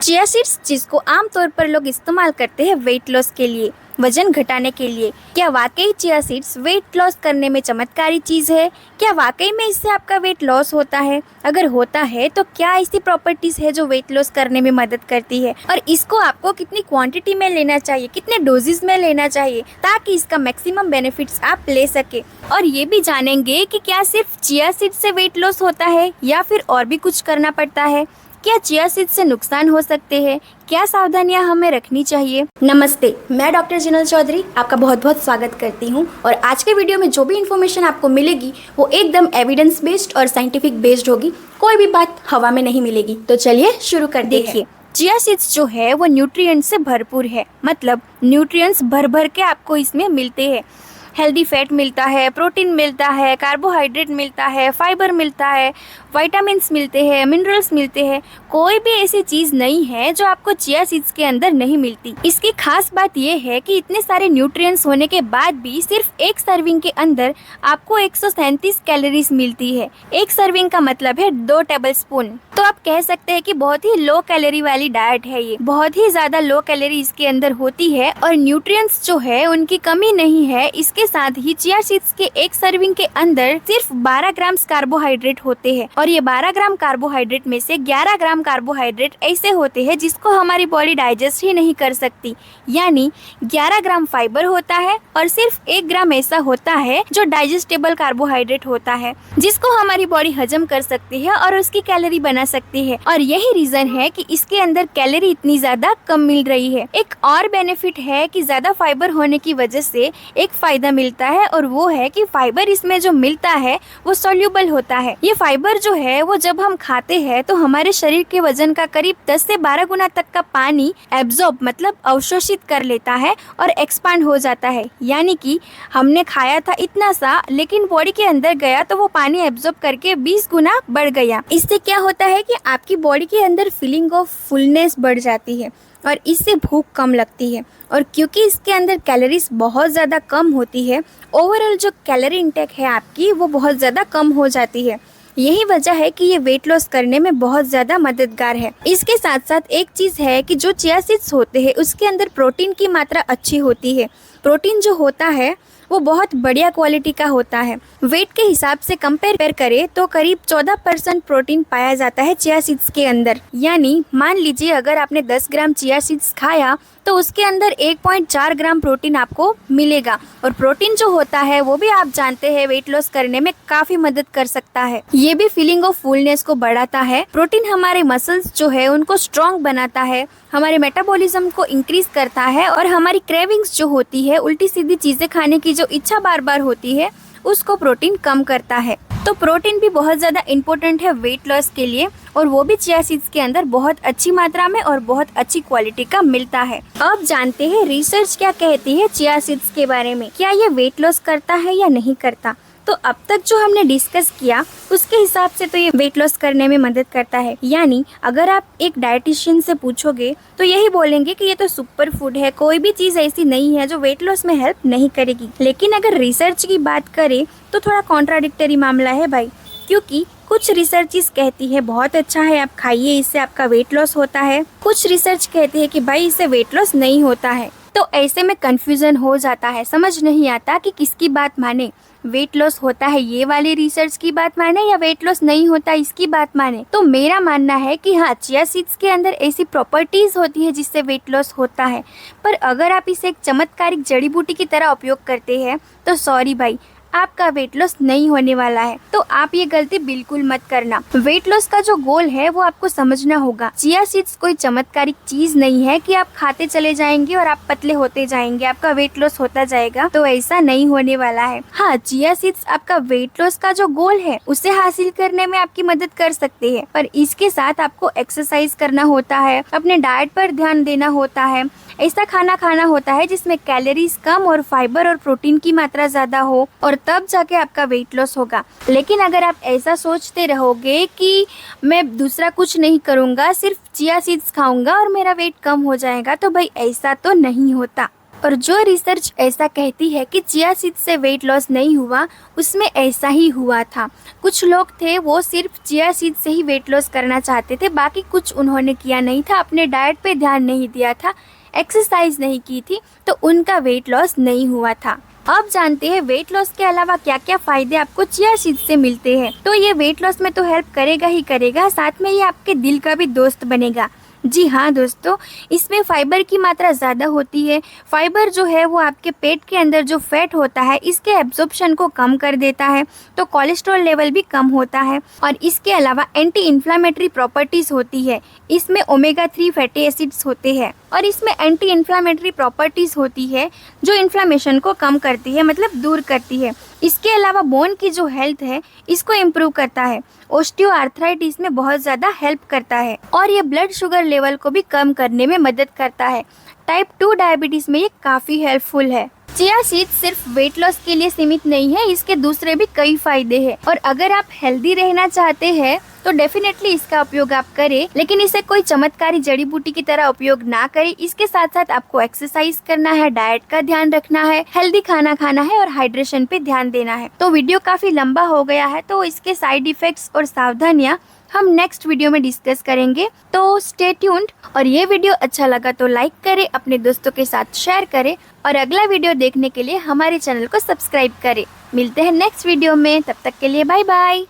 Chia seeds जिसको आमतौर पर लोग इस्तेमाल करते हैं वेट लॉस के लिए, वजन घटाने के लिए, क्या वाकई चिया सीड्स वेट लॉस करने में चमत्कारी चीज़ है? क्या वाकई में इससे आपका वेट लॉस होता है? अगर होता है तो क्या ऐसी प्रॉपर्टीज़ है जो वेट लॉस करने में मदद करती है? और इसको आपको कितनी क्वांटिटी में लेना चाहिए, कितने डोजेस में लेना चाहिए ताकि इसका मैक्सिमम बेनिफिट्स आप ले सके। और ये भी जानेंगे कि क्या सिर्फ चिया सीड्स से वेट लॉस होता है या फिर और भी कुछ करना पड़ता है। क्या चिया सीड्स से नुकसान हो सकते हैं? क्या सावधानियां हमें रखनी चाहिए? नमस्ते, मैं डॉक्टर जिनल चौधरी आपका बहुत बहुत स्वागत करती हूं। और आज के वीडियो में जो भी इन्फॉर्मेशन आपको मिलेगी वो एकदम एविडेंस बेस्ड और साइंटिफिक बेस्ड होगी। कोई भी बात हवा में नहीं मिलेगी। तो चलिए शुरू कर देखिए। चिया सीड्स जो है वो न्यूट्रिएंट्स से भरपूर है, मतलब न्यूट्रिएंट्स भर भर के आपको इसमें मिलते हैं। हेल्दी फैट मिलता है, प्रोटीन मिलता है, कार्बोहाइड्रेट मिलता है, फाइबर मिलता है, विटामिन्स मिलते हैं, मिनरल्स मिलते हैं। कोई भी ऐसी चीज़ नहीं है जो आपको चिया सीड्स के अंदर नहीं मिलती। इसकी खास बात यह है कि इतने सारे न्यूट्रिएंट्स होने के बाद भी सिर्फ एक सर्विंग के अंदर आपको 137 कैलोरीज मिलती है। एक सर्विंग का मतलब है 2 टेबल स्पून। तो आप कह सकते हैं कि बहुत ही लो कैलोरी वाली डाइट है ये। बहुत ही ज़्यादा लो कैलोरी इसके अंदर होती है और न्यूट्रिएंट्स जो है उनकी कमी नहीं है। इसके साथ ही चिया सीड्स के एक सर्विंग के अंदर सिर्फ 12 ग्राम कार्बोहाइड्रेट होते हैं और ये 12 ग्राम कार्बोहाइड्रेट में से 11 ग्राम कार्बोहाइड्रेट ऐसे होते हैं जिसको हमारी बॉडी डाइजेस्ट ही नहीं कर सकती। यानी 11 ग्राम फाइबर होता है और सिर्फ 1 ग्राम ऐसा होता है जो डाइजेस्टेबल कार्बोहाइड्रेट होता है जिसको हमारी बॉडी हजम कर सकती है और उसकी कैलोरी बना सकती है। और यही रीजन है कि इसके अंदर कैलोरी इतनी ज्यादा कम मिल रही है। एक और बेनिफिट है कि ज्यादा फाइबर होने की वजह से एक फायदा मिलता है और वो है कि फाइबर इसमें जो मिलता है वो सोल्यूबल होता है। ये फाइबर जो है वो जब हम खाते हैं तो हमारे शरीर के वजन का करीब 10 से 12 गुना तक का पानी एब्जॉर्ब मतलब अवशोषित कर लेता है और एक्सपांड हो जाता है। यानी कि हमने खाया था इतना सा, लेकिन बॉडी के अंदर गया तो वो पानी एब्जॉर्ब करके 20 गुना बढ़ गया। इससे क्या होता है कि आपकी बॉडी के अंदर फीलिंग ऑफ फुलनेस बढ़ जाती है और इससे भूख कम लगती है। और क्योंकि इसके अंदर कैलोरीज बहुत ज़्यादा कम होती है, ओवरऑल जो कैलोरी इंटेक है आपकी वो बहुत ज़्यादा कम हो जाती है। यही वजह है कि ये वेट लॉस करने में बहुत ज़्यादा मददगार है। इसके साथ साथ एक चीज़ है कि जो चिया सीड्स होते हैं उसके अंदर प्रोटीन की मात्रा अच्छी होती है। प्रोटीन जो होता है वो बहुत बढ़िया क्वालिटी का होता है। वेट के हिसाब से कंपेयर करें तो करीब 14% प्रोटीन पाया जाता है चिया सीड्स के अंदर। यानी मान लीजिए अगर आपने 10 ग्राम चिया सीड्स खाया तो उसके अंदर 1.4 ग्राम प्रोटीन आपको मिलेगा। और प्रोटीन जो होता है वो भी आप जानते हैं वेट लॉस करने में काफी मदद कर सकता है। ये भी फीलिंग ऑफ फुलनेस को बढ़ाता है। प्रोटीन हमारे मसल्स जो है उनको स्ट्रॉन्ग बनाता है, हमारे मेटाबॉलिज्म को इंक्रीज करता है और हमारी क्रेविंग्स जो होती है, उल्टी सीधी चीजें खाने की जो इच्छा बार बार होती है, उसको प्रोटीन कम करता है। तो प्रोटीन भी बहुत ज़्यादा इम्पोर्टेंट है वेट लॉस के लिए और वो भी चिया सीड्स के अंदर बहुत अच्छी मात्रा में और बहुत अच्छी क्वालिटी का मिलता है। अब जानते हैं रिसर्च क्या कहती है चिया सीड्स के बारे में। क्या ये वेट लॉस करता है या नहीं करता? तो अब तक जो हमने डिस्कस किया उसके हिसाब से तो ये वेट लॉस करने में मदद करता है। यानी अगर आप एक डाइटिशियन से पूछोगे तो यही बोलेंगे कि ये तो सुपर फूड है, कोई भी चीज़ ऐसी नहीं है जो वेट लॉस में हेल्प नहीं करेगी। लेकिन अगर रिसर्च की बात करें तो थोड़ा कॉन्ट्राडिक्टरी मामला है भाई, क्योंकि कुछ रिसर्चेस कहती है बहुत अच्छा है, आप खाइए, इससे आपका वेट लॉस होता है। कुछ रिसर्च कहती है कि भाई इससे वेट लॉस नहीं होता है। तो ऐसे में कंफ्यूजन हो जाता है, समझ नहीं आता कि किसकी बात माने। वेट लॉस होता है ये वाली रिसर्च की बात माने या वेट लॉस नहीं होता इसकी बात माने। तो मेरा मानना है कि हाँ, चिया सीड्स के अंदर ऐसी प्रॉपर्टीज होती है जिससे वेट लॉस होता है। पर अगर आप इसे एक चमत्कारिक जड़ी बूटी की तरह उपयोग करते हैं तो सॉरी भाई, आपका वेट लॉस नहीं होने वाला है। तो आप ये गलती बिल्कुल मत करना। वेट लॉस का जो गोल है वो आपको समझना होगा। चिया सीड्स कोई चमत्कारिक चीज नहीं है कि आप खाते चले जाएंगे और आप पतले होते जाएंगे, आपका वेट लॉस होता जाएगा। तो ऐसा नहीं होने वाला है। हाँ, चिया सीड्स आपका वेट लॉस का जो गोल है उसे हासिल करने में आपकी मदद कर सकते हैं, पर इसके साथ आपको एक्सरसाइज करना होता है, अपने डाइट पर ध्यान देना होता है, ऐसा खाना खाना होता है जिसमें कैलोरीज कम और फाइबर और प्रोटीन की मात्रा ज्यादा हो, और तब जाके आपका वेट लॉस होगा। लेकिन अगर आप ऐसा सोचते रहोगे कि मैं दूसरा कुछ नहीं करूँगा, सिर्फ चिया सीड्स खाऊंगा और मेरा वेट कम हो जाएगा, तो भाई ऐसा तो नहीं होता। और जो रिसर्च ऐसा कहती है कि चिया सीड्स से वेट लॉस नहीं हुआ, उसमें ऐसा ही हुआ था। कुछ लोग थे वो सिर्फ चिया सीड्स से ही वेट लॉस करना चाहते थे, बाकी कुछ उन्होंने किया नहीं था, अपने डाइट पे ध्यान नहीं दिया था, एक्सरसाइज नहीं की थी, तो उनका वेट लॉस नहीं हुआ था। अब जानते हैं वेट लॉस के अलावा क्या क्या फायदे आपको चिया सीड्स से मिलते हैं। तो ये वेट लॉस में तो हेल्प करेगा ही करेगा, साथ में ये आपके दिल का भी दोस्त बनेगा। जी हाँ दोस्तों, इसमें फाइबर की मात्रा ज़्यादा होती है। फाइबर जो है वो आपके पेट के अंदर जो फैट होता है इसके एब्जॉर्प्शन को कम कर देता है, तो कोलेस्ट्रॉल लेवल भी कम होता है। और इसके अलावा एंटी इन्फ्लामेटरी प्रॉपर्टीज़ होती है। इसमें ओमेगा 3 फैटी एसिड्स होते हैं और इसमें एंटी इन्फ्लामेटरी प्रॉपर्टीज़ होती है जो इन्फ्लामेशन को कम करती है, मतलब दूर करती है। इसके अलावा बोन की जो हेल्थ है इसको इम्प्रूव करता है, ऑस्टियोआर्थराइटिस में बहुत ज़्यादा हेल्प करता है और ये ब्लड शुगर लेवल को भी कम करने में मदद करता है। टाइप 2 डायबिटीज़ में ये काफ़ी हेल्पफुल है। चिया सीड्स सिर्फ वेट लॉस के लिए सीमित नहीं है, इसके दूसरे भी कई फायदे हैं। और अगर आप हेल्दी रहना चाहते हैं तो डेफिनेटली इसका उपयोग आप करें, लेकिन इसे कोई चमत्कारी जड़ी बूटी की तरह उपयोग ना करें। इसके साथ साथ आपको एक्सरसाइज करना है, डाइट का ध्यान रखना है, हेल्दी खाना खाना है और हाइड्रेशन पे ध्यान देना है। तो वीडियो काफी लंबा हो गया है, तो इसके साइड इफेक्ट्स और सावधानियां हम नेक्स्ट वीडियो में डिस्कस करेंगे। तो स्टे ट्यून्ड। और ये वीडियो अच्छा लगा तो लाइक करें, अपने दोस्तों के साथ शेयर करें और अगला वीडियो देखने के लिए हमारे चैनल को सब्सक्राइब करें। मिलते हैं नेक्स्ट वीडियो में, तब तक के लिए बाय बाय।